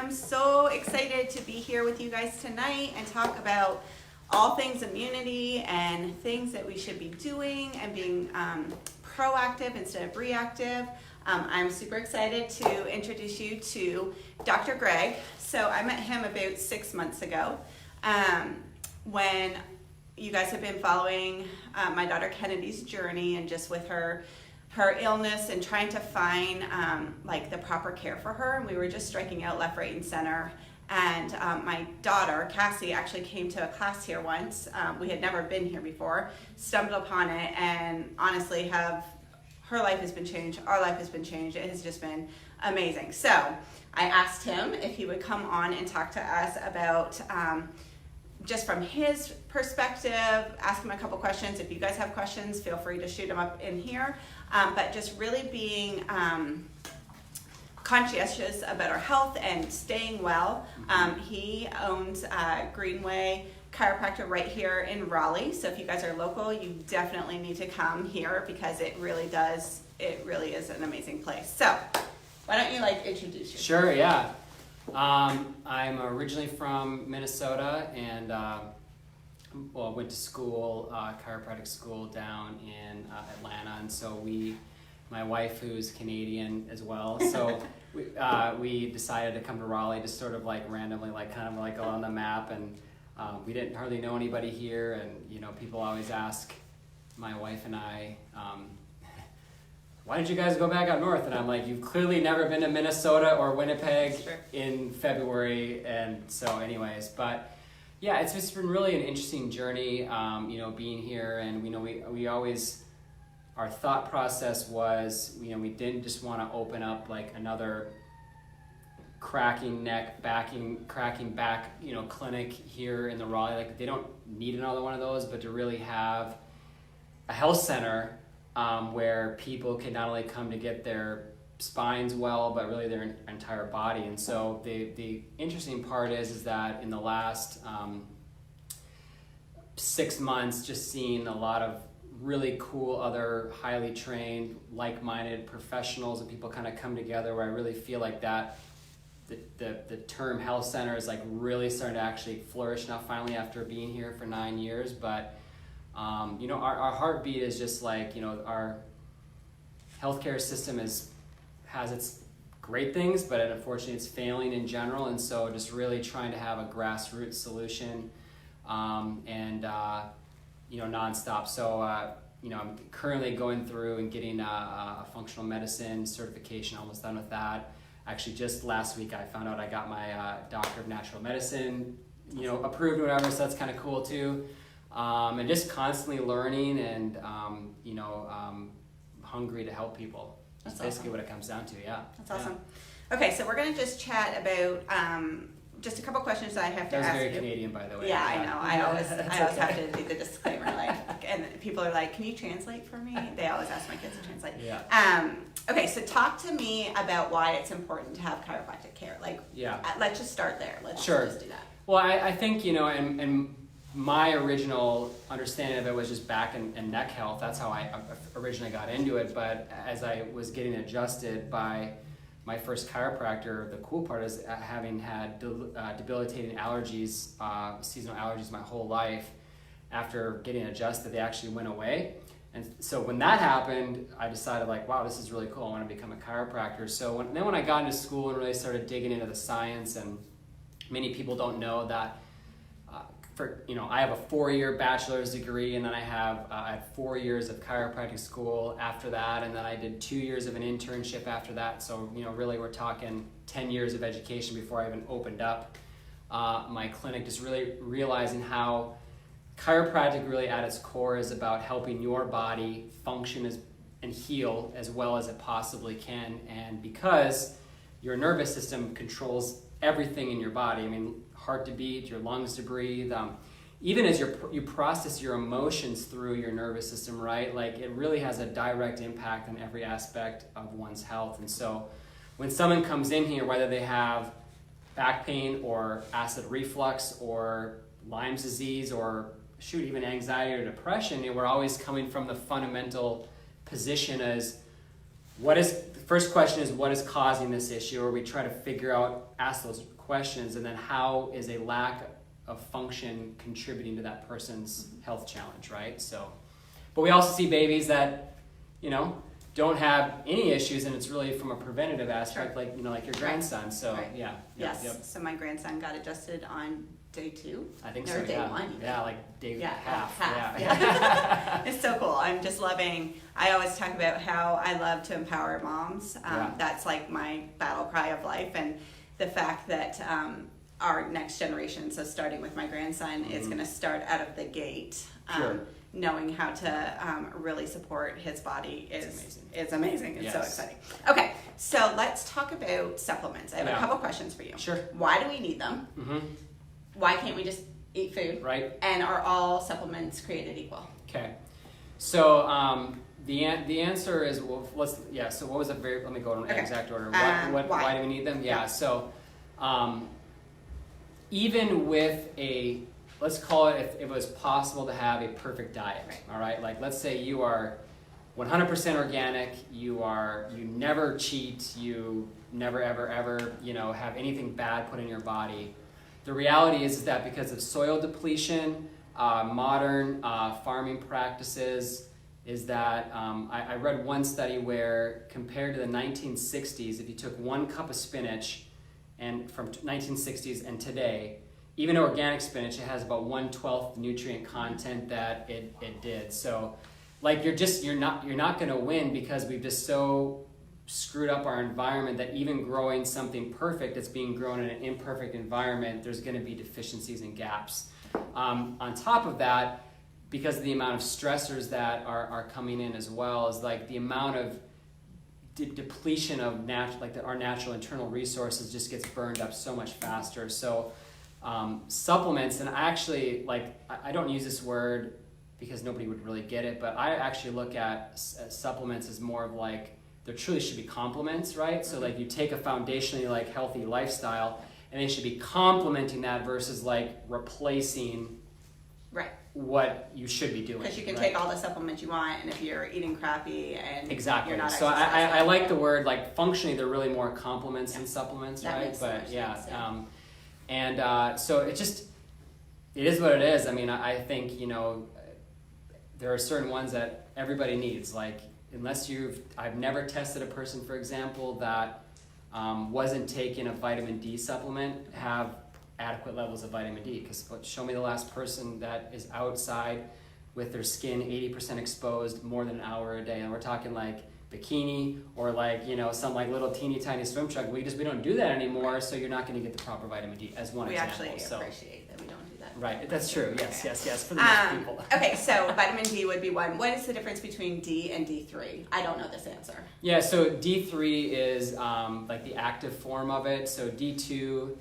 am so excited to be here with you guys tonight and talk about all things immunity and things that we should be doing and being proactive instead of reactive. I'm super excited to introduce you to Dr. Greg. So I met him about 6 months ago when you guys have been following my daughter Kennedy's journey and just with her illness and trying to find like the proper care for her. And we were just striking out left, right, and center. And my daughter, Cassie, actually came to a class here once. We had never been here before, stumbled upon it, and honestly her life has been changed, our life has been changed. It has just been amazing. So I asked him if he would come on and talk to us about just from his perspective, ask him a couple questions. If you guys have questions, feel free to shoot them up in here. But just really being conscientious about our health and staying well. He owns Greenway Chiropractor right here in Raleigh. So if you guys are local, you definitely need to come here because it really is an amazing place. So why don't you introduce yourself? Sure, yeah. I'm originally from Minnesota and went to school, chiropractic school down in Atlanta, and so my wife, who's Canadian as well, so we decided to come to Raleigh just sort of randomly, kind of go on the map, and we didn't hardly know anybody here, and people always ask my wife and I, why did you guys go back up north? And I'm like, you've clearly never been to Minnesota or Winnipeg in February, and so anyways, but yeah, it's just been really an interesting journey, being here, and we always, our thought process was, we didn't just want to open up another cracking back, clinic here in the Raleigh. They don't need another one of those, but to really have a health center where people can not only come to get their spines well, but really their entire body. And so the interesting part is that in the last 6 months, just seeing a lot of really cool other highly trained, like-minded professionals and people kind of come together, where I really feel like that the term health center is really starting to actually flourish now, finally, after being here for 9 years. But our heartbeat is just our healthcare system has its great things, but unfortunately it's failing in general, and so just really trying to have a grassroots solution nonstop. So I'm currently going through and getting a functional medicine certification, almost done with that. Actually, just last week I found out I got my Doctor of Natural Medicine approved or whatever, so that's kind of cool too. And just constantly learning and hungry to help people. That's basically what it comes down to. Yeah, that's awesome. Okay, so we're going to just chat about just a couple questions that I have to ask you. That was very Canadian, by the way. Yeah, I know. I always have to do the disclaimer, and people are like, "Can you translate for me?" They always ask my kids to translate. Yeah. Okay, so talk to me about why it's important to have chiropractic care. Let's just start there. Let's just do that. Well, I think and my original understanding of it was just back and neck health. That's how I originally got into it. But as I was getting adjusted by my first chiropractor, the cool part is having had debilitating allergies, seasonal allergies my whole life, after getting adjusted, they actually went away. And so when that happened, I decided wow, this is really cool. I want to become a chiropractor. So when I got into school and really started digging into the science, and many people don't know that I have a 4-year bachelor's degree, and then I had 4 years of chiropractic school after that, and then I did 2 years of an internship after that. So really we're talking 10 years of education before I even opened up my clinic. Just really realizing how chiropractic really at its core is about helping your body function and heal as well as it possibly can. And because your nervous system controls everything in your body, heart to beat, your lungs to breathe, even as you process your emotions through your nervous system, right? It really has a direct impact on every aspect of one's health. And so when someone comes in here, whether they have back pain or acid reflux or Lyme's disease or even anxiety or depression, we're always coming from the fundamental position as what is first question is what is causing this issue, or we try to ask those questions, and then how is a lack of function contributing to that person's health challenge, right? So, but we also see babies that, don't have any issues, and it's really from a preventative aspect, like your grandson. So yeah. Yes. Yep. So my grandson got adjusted on day 2. I think or so. Day Yeah. 1. Even. Yeah, like day half. Yeah. It's so cool. I'm just loving. I always talk about how I love to empower moms. That's like my battle cry of life, and the fact that our next generation, so starting with my grandson, is going to start out of the gate. Sure. Knowing how to really support his body is amazing. It's so Yes. exciting. Okay, so let's talk about supplements. I have a couple questions for you. Sure. Why do we need them? Mm-hmm. Why can't we just eat food? Right. And are all supplements created equal? Okay. So the answer is, well, so what was the let me go in exact order. Why do we need them? Yeah. So even with let's call it, if it was possible to have a perfect diet, all right? Like, let's say you are 100% organic, you never cheat, you never, ever, have anything bad put in your body. The reality is that because of soil depletion, modern farming practices, is that I read one study where compared to the 1960s, if you took 1 cup of spinach and from 1960s and today, even organic spinach, it has about 1/12 nutrient content that it did. So, like, you're not going to win, because we've just so screwed up our environment that even growing something perfect that's being grown in an imperfect environment, there's going to be deficiencies and gaps. On top of that, because of the amount of stressors that are coming in as well, is like the amount of depletion of our natural internal resources just gets burned up so much faster. So supplements, and I actually, I don't use this word because nobody would really get it, but I actually look at supplements as more of like, there truly should be complements, right? So like you take a foundationally healthy lifestyle, and they should be complementing that versus replacing what you should be doing. Because you can take all the supplements you want, and if you're eating crappy and exactly, you're not so exercising, I like the word, functionally they're really more complements than supplements, that right? Makes so much sense, so it is what it is. I mean, I think, there are certain ones that everybody needs. Like, I've never tested a person, for example, that wasn't taking a vitamin D supplement have adequate levels of vitamin D. Because show me the last person that is outside with their skin 80% exposed more than an hour a day. And we're talking bikini or some little teeny tiny swim trunk. We don't do that anymore, so you're not going to get the proper vitamin D, as one example. We actually appreciate that we don't do that. Right, that's true. Yes, for the most people. Okay, so vitamin D would be one. What is the difference between D and D3? I don't know this answer. Yeah, so D3 is the active form of it. So D2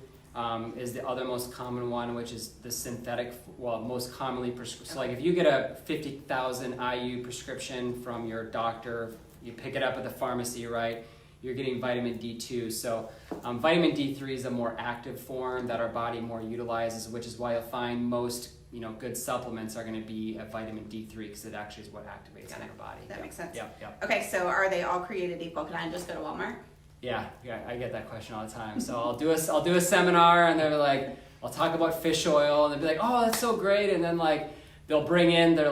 is the other most common one, which is the synthetic, most commonly prescribed. So if you get a 50,000 IU prescription from your doctor, you pick it up at the pharmacy, right? You're getting vitamin D2. So vitamin D3 is a more active form that our body more utilizes, which is why you'll find most good supplements are going to be a vitamin D3, because it actually is what activates in our body. That makes sense. Yep. Okay, so are they all created equal? Can I just go to Walmart? Yeah, I get that question all the time. So I'll do a seminar, and they're like, I'll talk about fish oil, and they'll be like, oh, that's so great, and then they'll bring in their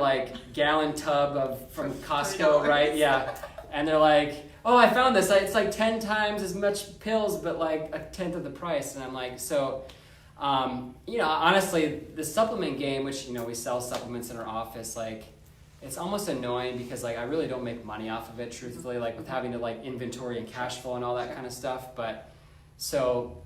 gallon tub from Costco, right? Yeah, and they're like, oh, I found this. It's 10 times as much pills, but a tenth of the price. And I'm like, so, honestly, the supplement game, which, we sell supplements in our office, it's almost annoying because I really don't make money off of it, truthfully, with having to inventory and cash flow and all that kind of stuff. But so,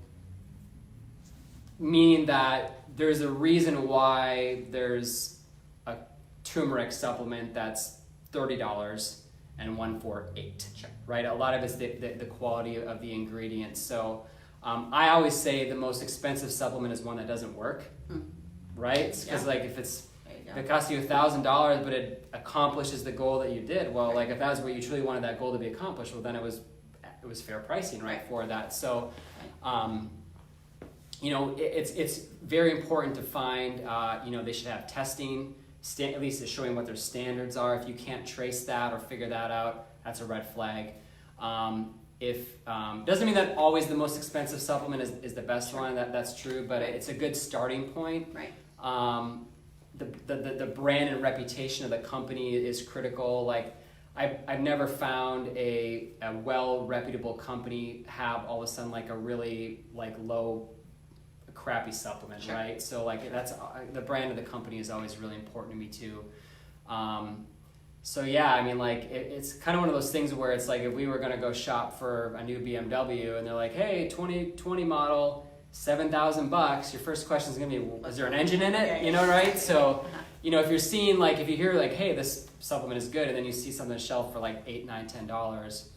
meaning that there's a reason why there's a turmeric supplement that's $30 and one for $8, right? A lot of it's the quality of the ingredients. So I always say the most expensive supplement is one that doesn't work, right? Because if it costs you $1,000 but it accomplishes the goal that you did, well, if that was what you truly wanted that goal to be accomplished, well, then it was fair pricing, right, for that. So it's very important to find they should have testing, at least it's showing what their standards are. If you can't trace that or figure that out, that's a red flag. If doesn't mean that always the most expensive supplement is the best one. That's true, but it's a good starting point. Right. The brand and reputation of the company is critical. Like I've never found a well reputable company have all of a sudden like a really like low crappy supplement, sure. right? So like that's the brand of the company is always really important to me too. So yeah, I mean like it's kind of one of those things where it's like if we were gonna go shop for a new BMW and they're like, hey, 2020 model, $7,000, your first question is gonna be, well, is there an engine in it? Yeah, you know, right? So, uh-huh. you know, if you're seeing like, if you hear like, hey, this supplement is good, and then you see something on the shelf for like $8, $9, $10,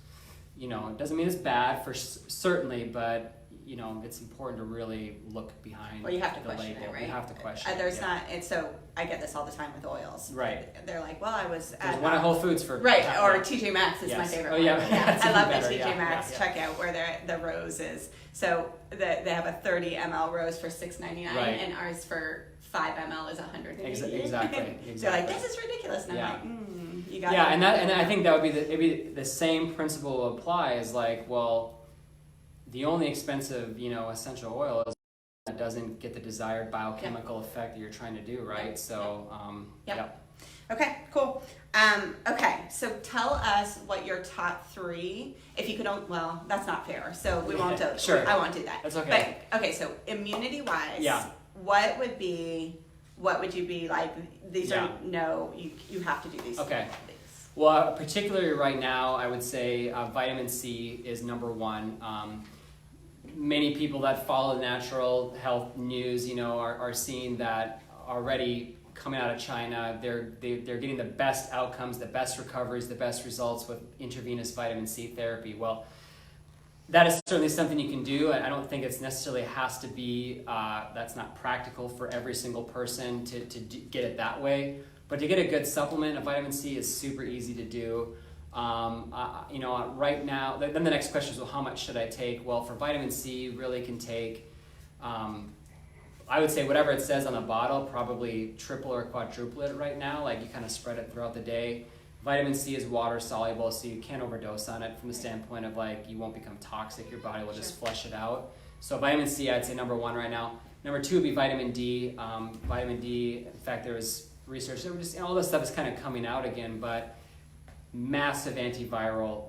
you know, it doesn't mean it's bad for certainly, but you know, it's important to really look behind Well, you have to the question label. it, right? You have to question it. There's yeah. not, it's so, I get this all the time with oils. Right. They're like, well, I was There's at one at Whole Foods for right, that, or yeah. TJ Maxx is my Yes. favorite Oh, yeah. one. That's I even love better. the TJ Yeah, Maxx yeah, checkout where the rose is. So they have a 30 ml rose for $6.99 Right. and ours for 5 ml is $180. Exactly. They're like, this is ridiculous. And Yeah. I'm like, you got Yeah, and I think that would be it'd be the same principle will apply as like, well, the only expensive, you know, essential oil is that doesn't get the desired biochemical effect that you're trying to do, right? Yep. So, Yep. Okay, cool. Okay, so tell us what your top 3, if you could, well, that's not fair, so we won't do Sure. I won't do that. That's okay. But, okay, so immunity-wise, Yeah. what would you be like, these Yeah. are, no, you have to do these Okay. things. Well, particularly right now, I would say vitamin C is number one. Many people that follow the natural health news, you know, are seeing that already coming out of China. They're getting the best outcomes, the best recoveries, the best results with intravenous vitamin C therapy. Well, that is certainly something you can do. I don't think it's necessarily has to be, that's not practical for every single person to get it that way. But to get a good supplement of vitamin C is super easy to do. You know, right now, then the next question is, well, how much should I take? Well, for vitamin C, you really can take, I would say whatever it says on the bottle, probably triple or quadruple it right now. Like you kind of spread it throughout the day. Vitamin C is water soluble, so you can't overdose on it from the standpoint of like you won't become toxic. Your body will just flush it out. So vitamin C, I'd say number 1 right now. Number 2 would be vitamin D. Vitamin D, in fact, there was research, there were just, all this stuff is kind of coming out again, but massive antiviral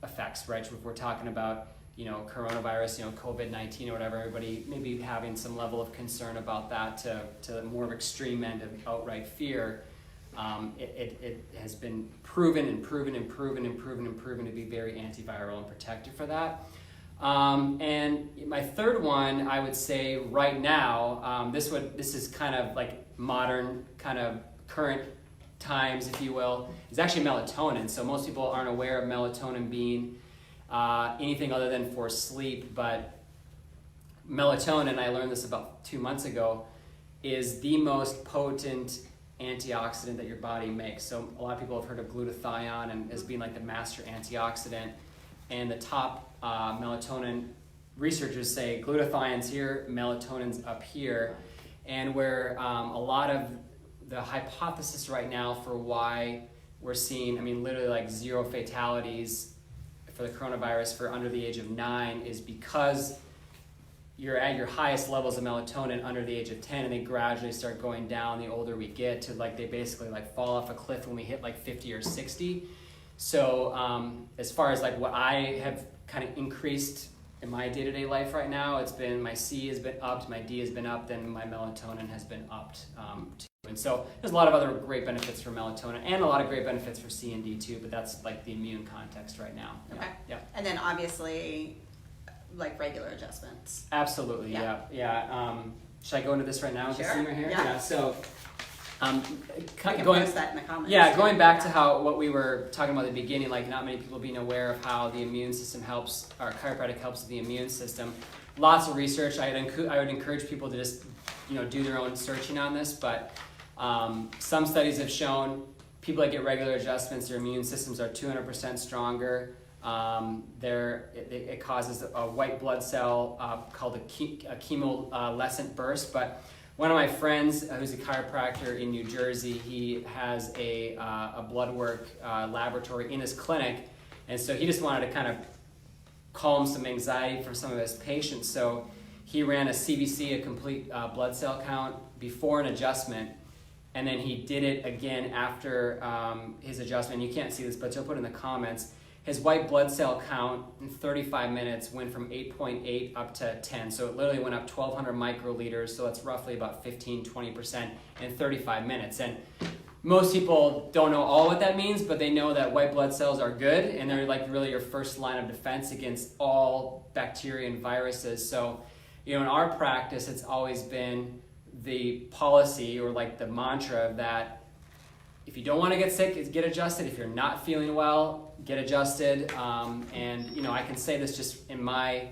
effects, right? If we're talking about, you know, coronavirus, you know, COVID-19 or whatever, everybody maybe having some level of concern about that to the more extreme end of outright fear. It has been proven to be very antiviral and protective for that. And my third one, I would say right now, this is kind of like modern, kind of current times, if you will, is actually melatonin. So most people aren't aware of melatonin being anything other than for sleep, but melatonin, I learned this about 2 months ago, is the most potent antioxidant that your body makes. So a lot of people have heard of glutathione and as being like the master antioxidant, and the top melatonin researchers say glutathione's here, melatonin's up here, and where a lot of the hypothesis right now for why we're seeing, I mean, literally like 0 fatalities for the coronavirus for under the age of 9 is because you're at your highest levels of melatonin under the age of 10, and they gradually start going down the older we get to like they basically like fall off a cliff when we hit like 50 or 60. So as far as like what I have kind of increased in my day-to-day life right now, it's been my C has been upped, my D has been upped, and my melatonin has been upped too. And so there's a lot of other great benefits for melatonin and a lot of great benefits for C and D too, but that's like the immune context right now. Okay. Yeah. And then obviously, like regular adjustments. Absolutely, Yeah. yeah. Should I go into this right now with the Sure. steamer here? Yeah. So, You can going, post that in the comments. yeah, too. going back to Yeah. what we were talking about at the beginning, like not many people being aware of how the immune system helps, or chiropractic helps with the immune system. Lots of research. I would encourage people to just, you know, do their own searching on this, but some studies have shown people that get regular adjustments, their immune systems are 200% stronger. It causes a white blood cell called a chemolescent burst. But one of my friends, who's a chiropractor in New Jersey, he has a blood work laboratory in his clinic, And so he just wanted to kind of calm some anxiety from some of his patients. So he ran a CBC, a complete blood cell count, before an adjustment. And then he did it again after his adjustment. You can't see this, but you'll put it in the comments. His white blood cell count in 35 minutes went from 8.8 up to 10. So it literally went up 1,200 microliters. So that's roughly about 15-20% in 35 minutes. And most people don't know all what that means, but they know that white blood cells are good, and they're like really your first line of defense against all bacteria and viruses. So, in our practice, it's always been the policy or like the mantra that if you don't want to get sick, get adjusted. If you're not feeling well, get adjusted. And I can say this just in my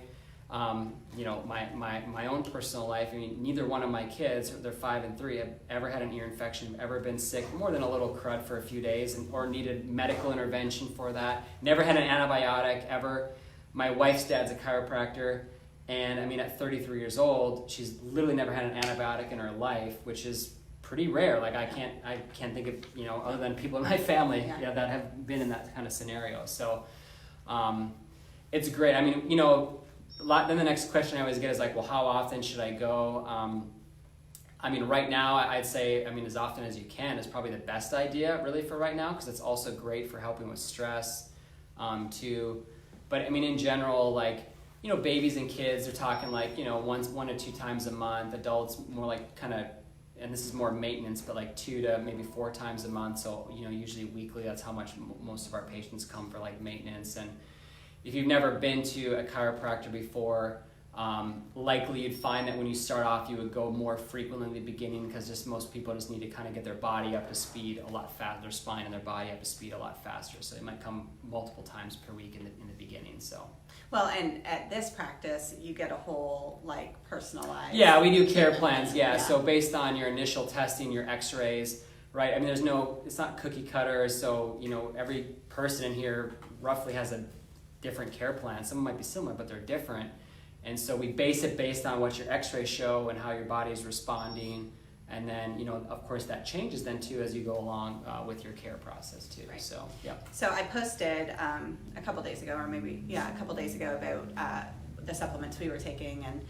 my own personal life. I mean, neither one of my kids, they're 5 and 3, have ever had an ear infection, have ever been sick more than a little crud for a few days, or needed medical intervention for that. Never had an antibiotic ever. My wife's dad's a chiropractor, and I mean, at 33 years old, she's literally never had an antibiotic in her life, which is pretty rare. Like I can't think of other than people in my family that have been in that kind of scenario. So it's great. I mean, then the next question I always get is like, well, how often should I go? I mean, right now, I'd say, as often as you can is probably the best idea, really, for right now, because it's also great for helping with stress, too. But I mean, in general, like, babies and kids are talking like, 1 to 2 times a month. Adults more like kind of, and this is more maintenance, but like 2 to maybe 4 times a month. So, usually weekly. That's how much most of our patients come for like maintenance. And if you've never been to a chiropractor before, likely you'd find that when you start off, you would go more frequently in the beginning, because just most people just need to kind of get their body up to speed a lot faster, their spine and their body up to speed a lot faster. So they might come multiple times per week in the beginning. So. Well, and at this practice, you get a whole like personalized. Yeah, we do care plans. Yeah. So based on your initial testing, your X-rays, right? I mean, it's not cookie cutter. So every person in here roughly has a different care plan. Some might be similar, but they're different. And so we base it based on what your X-rays show and how your body is responding. And then, of course, that changes then too as you go along with your care process too. Right. So, yeah. So I posted a couple days ago, about the supplements we were taking, and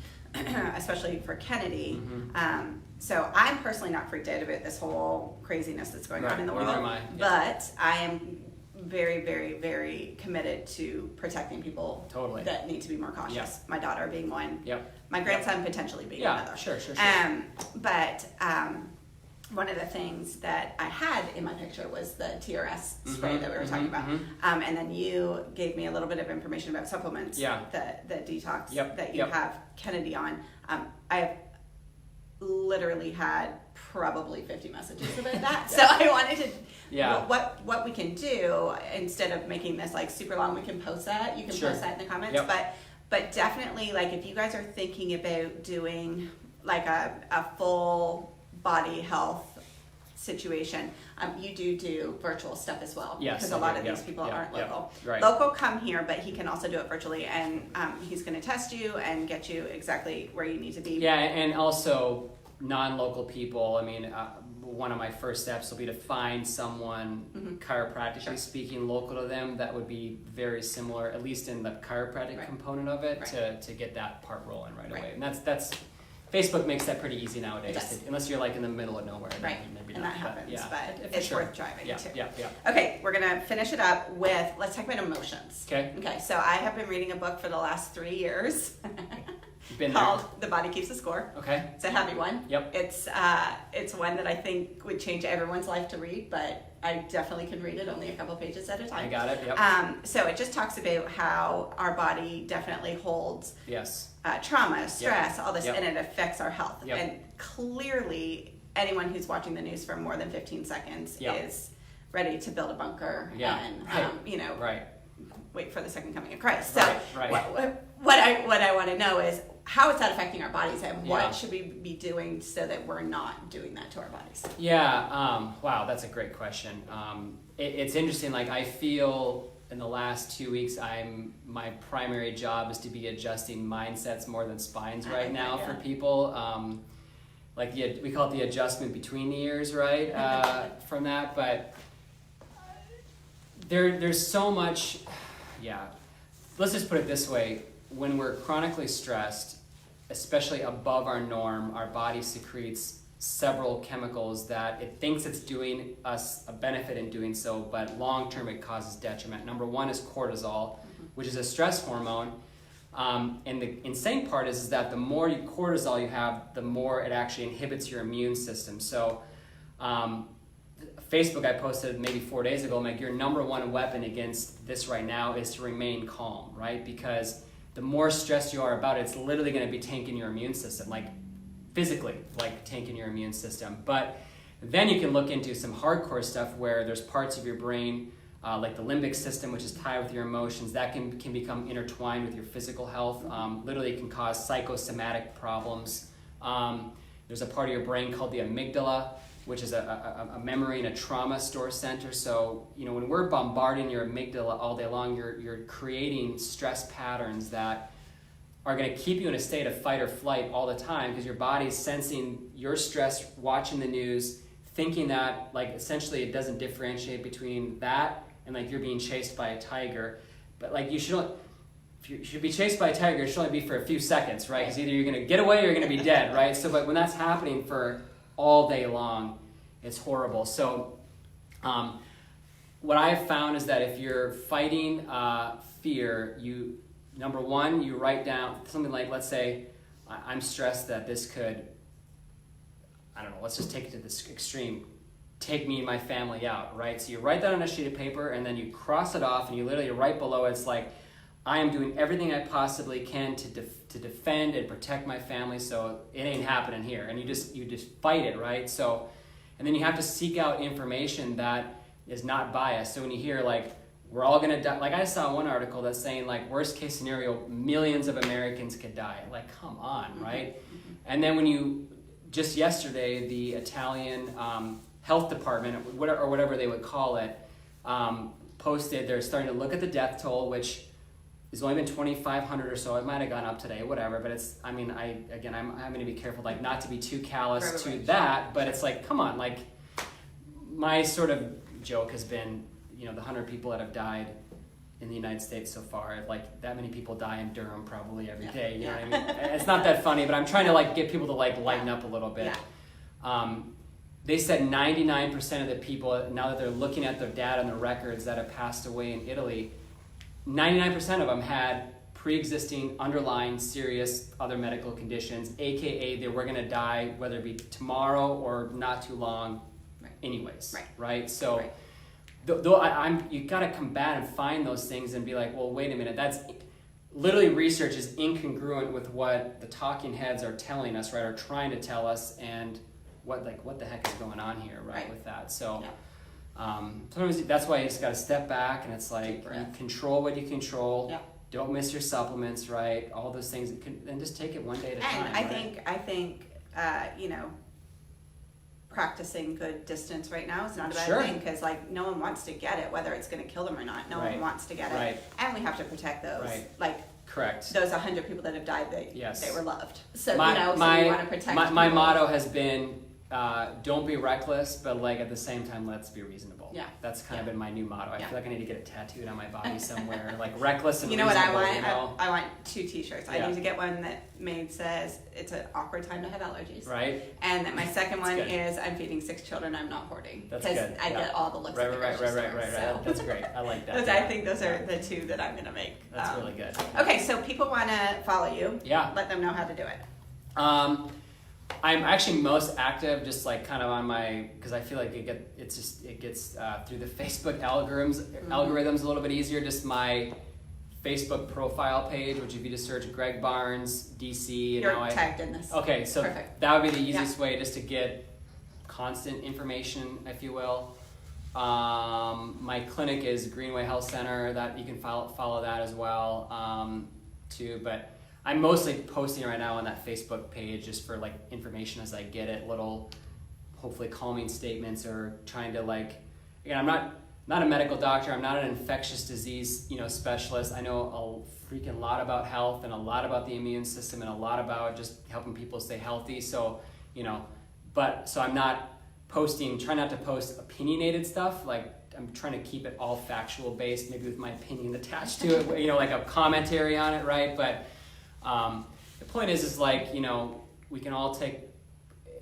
especially for Kennedy. Mm-hmm. So I'm personally not freaked out about this whole craziness that's going on in the world. Neither am I. Yeah. But I am very, very, very committed to protecting people that need to be more cautious. Yep. My daughter being one. Yep. My grandson potentially being another. Sure. But one of the things that I had in my picture was the TRS spray that we were talking about. And then you gave me a little bit of information about supplements, the detox that you have Kennedy on. I have literally had probably 50 messages about that. So I wanted to what we can do instead of making this like super long, we can post that. You can post that in the comments. But definitely, like, if you guys are thinking about doing like a full body health situation, you do virtual stuff as well. Yes, because a lot of these people aren't local. Right. Local come here, but he can also do it virtually, and he's going to test you and get you exactly where you need to be. Yeah, and also non-local people. I mean, one of my first steps will be to find someone chiropractically speaking local to them that would be very similar, at least in the chiropractic component of it, to get that part rolling right away. And that's Facebook makes that pretty easy nowadays, unless you're like in the middle of nowhere. Right, maybe and not, that happens, but it's worth driving too. Yeah. Okay, we're gonna finish it up with, let's talk about emotions. Okay, so I have been reading a book for the last 3 years. Called The Body Keeps the Score. Okay. It's a heavy one. Yep. It's one that I think would change everyone's life to read, but I definitely can read it only a couple pages at a time. I got it. Yep. So it just talks about how our body definitely holds trauma, stress, all this, and it affects our health. And clearly, anyone who's watching the news for more than 15 seconds is ready to build a bunker and wait for the second coming of Christ. So what I want to know is, how is that affecting our bodies, and what should we be doing so that we're not doing that to our bodies? Wow, that's a great question. It's interesting. Like, I feel in the last 2 weeks, my primary job is to be adjusting mindsets more than spines right now for people. We call it the adjustment between the ears, right? From that, but there's so much. Yeah. Let's just put it this way. When we're chronically stressed, especially above our norm, our body secretes several chemicals that it thinks it's doing us a benefit in doing so, but long term it causes detriment. Number one is cortisol, which is a stress hormone. And the insane part is that the more cortisol you have, the more it actually inhibits your immune system. So Facebook, I posted maybe 4 days ago, like your number one weapon against this right now is to remain calm, right? Because the more stressed you are about it, it's literally going to be tanking your immune system, like physically, like tanking your immune system. But then you can look into some hardcore stuff where there's parts of your brain, like the limbic system, which is tied with your emotions, that can become intertwined with your physical health. Literally can cause psychosomatic problems. There's a part of your brain called the amygdala, which is a memory and a trauma store center. So, when we're bombarding your amygdala all day long, you're creating stress patterns that are going to keep you in a state of fight or flight all the time because your body's sensing your stress, watching the news, thinking that, like, essentially it doesn't differentiate between that and, like, you're being chased by a tiger. But, like, if you should be chased by a tiger, it should only be for a few seconds, right? Because either you're going to get away or you're going to be dead, right? So, but when that's happening for all day long, it's horrible. So what I've found is that if you're fighting fear, number one, you write down something like, let's say, I'm stressed that this could, I don't know, let's just take it to this extreme, take me and my family out, right? So you write that on a sheet of paper and then you cross it off and you literally right below it's like, I am doing everything I possibly can to defend and protect my family, so it ain't happening here. And you just fight it, right? So, and then you have to seek out information that is not biased. So when you hear, like, we're all gonna die, like I saw one article that's saying, like, worst case scenario, millions of Americans could die. Like, come on, right? And then when just yesterday, the Italian health department, or whatever they would call it, posted they're starting to look at the death toll, which has only been 2,500 or so. It might have gone up today, whatever. But it's, I'm having to be careful, like, not to be too callous to that. But it's like, come on, like, my sort of joke has been, the 100 people that have died in the United States so far, like, that many people die in Durham probably every day. You know what I mean? It's not that funny, but I'm trying to, like, get people to, like, lighten up a little bit. They said 99% of the people, now that they're looking at their data and the records that have passed away in Italy, 99% of them had pre-existing, underlying, serious other medical conditions, aka they were going to die, whether it be tomorrow or not too long, anyways, right? So, you got to combat and find those things and be like, well, wait a minute, that's literally research is incongruent with what the talking heads are telling us, right? Are trying to tell us, and what the heck is going on here, right? With that, so. Sometimes that's why you just got to step back, and it's like, you control what you control. Don't miss your supplements, right? All those things, and just take it one day at a time. And I think practicing good distance right now is not a bad thing, because, like, no one wants to get it, whether it's going to kill them or not. No one wants to get it, and we have to protect those. Like, correct. Those 100 people that have died, they were loved. So so we want to protect. My motto has been, don't be reckless, but, like, at the same time, let's be reasonable. That's kind of been my new motto. I feel like I need to get it tattooed on my body somewhere, like, reckless and reasonable. You know what I want? I want 2 t-shirts. I need to get one that says it's an awkward time to have allergies. Right. And that my second one is, I'm feeding 6 children, I'm not hoarding. That's good. Because I get all the looks at the grocery store. So. That's great. I like that. I think those are the 2 that I'm going to make. That's really good. Okay, so people want to follow you. Let them know how to do it. I'm actually most active just, like, kind of on my, because I feel like it gets through the Facebook algorithms a little bit easier. Just my Facebook profile page, which if you just search Greg Barnes DC, and you're tagged in this. Okay, so that would be the easiest way, just to get constant information, if you will. My clinic is Greenway Health Center. That you can follow that as well too, but. I'm mostly posting right now on that Facebook page just for, like, information as I get it, little, hopefully, calming statements, or trying to, like, again, I'm not a medical doctor, I'm not an infectious disease, specialist. I know a freaking lot about health and a lot about the immune system and a lot about just helping people stay healthy. So, so I'm not trying not to post opinionated stuff. Like, I'm trying to keep it all factual based, maybe with my opinion attached to it, you know, like a commentary on it, right? But the point is like, you know, we can all take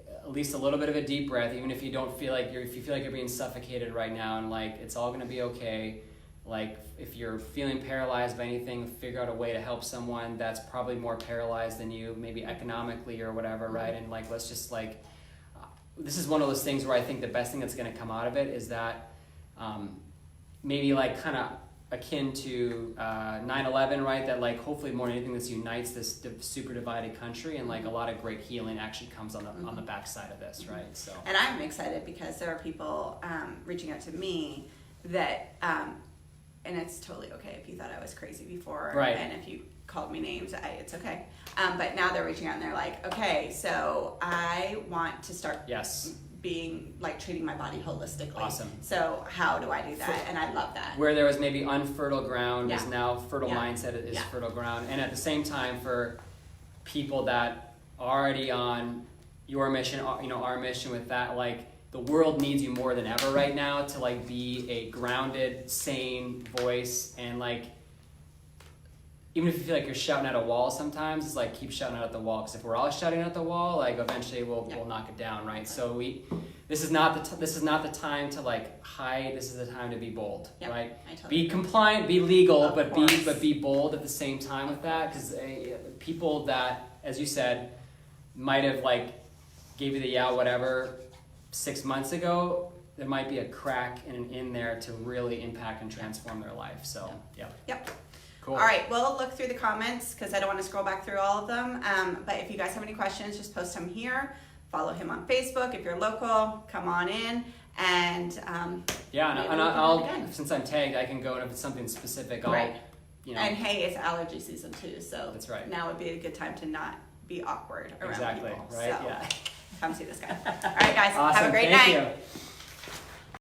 at least a little bit of a deep breath, even if you don't feel like if you feel like you're being suffocated right now, and like it's all gonna be okay. Like if you're feeling paralyzed by anything, figure out a way to help someone that's probably more paralyzed than you, maybe economically or whatever, right? And like, let's just like, this is one of those things where I think the best thing that's gonna come out of it is that maybe like kind of akin to 9/11, right? That like hopefully more than anything this unites this super divided country, and like a lot of great healing actually comes on the backside of this, right? So. And I'm excited because there are people reaching out to me that, and it's totally okay if you thought I was crazy before, right? And if you called me names, it's okay. But now they're reaching out and they're like, okay, so I want to start. Yes. Being like treating my body holistically. Awesome. So how do I do that? And I love that. Where there was maybe unfertile ground is now fertile Yeah. mindset is Yeah. fertile ground. And at the same time, for people that are already on your mission, you know, our mission with that, like the world needs you more than ever right now to like be a grounded, sane voice. And like, even if you feel like you're shouting at a wall sometimes, it's like keep shouting out at the wall, because if we're all shouting at the wall, like eventually we'll knock it down, right? So this is not the time to like hide. This is the time to be bold, right? Be compliant, be legal, but be bold at the same time with that, because people that, as you said, might have like gave you the whatever 6 months ago, there might be a crack in there to really impact and transform their life. So Yep. Cool. All right, we'll look through the comments because I don't want to scroll back through all of them. But if you guys have any questions, just post them here. Follow him on Facebook. If you're local, come on in. And I'll since I'm tagged, I can go, and if it's something specific, you know. And hey, it's allergy season too, so That's right. Now would be a good time to not be awkward around people. Exactly, right? So Yeah. come see this guy. All right, guys, Awesome. have a great Thank night. you.